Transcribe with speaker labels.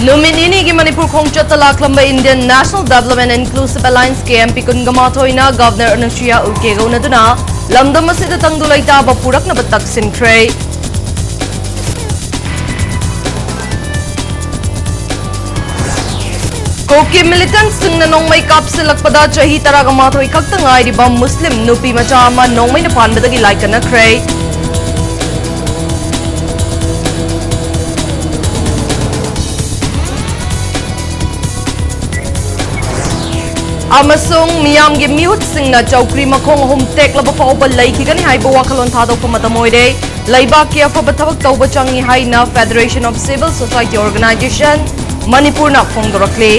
Speaker 1: Numinini ki Manipur khongchat talaklamba Indian National Development and Inclusive Alliance KMP Kungamathoi Governor Anushya Uke Gaunaduna Lamdam asida tangdulaita bapurak na batak sinkre. Koki militants singna nongmai kapsilakpada chahi taragamathoi khakta ngairiba Muslim nupi macha ama nongmai na panbadagi laikana kre. Amasung miyam gi mute singna chawkri makhong hum tek laba fawba laikigani haiba wakalon thadokpa matamoide laiba ki afaba thabak tawba changi haina Federation of Civil Society Organization Manipur na phongdorakle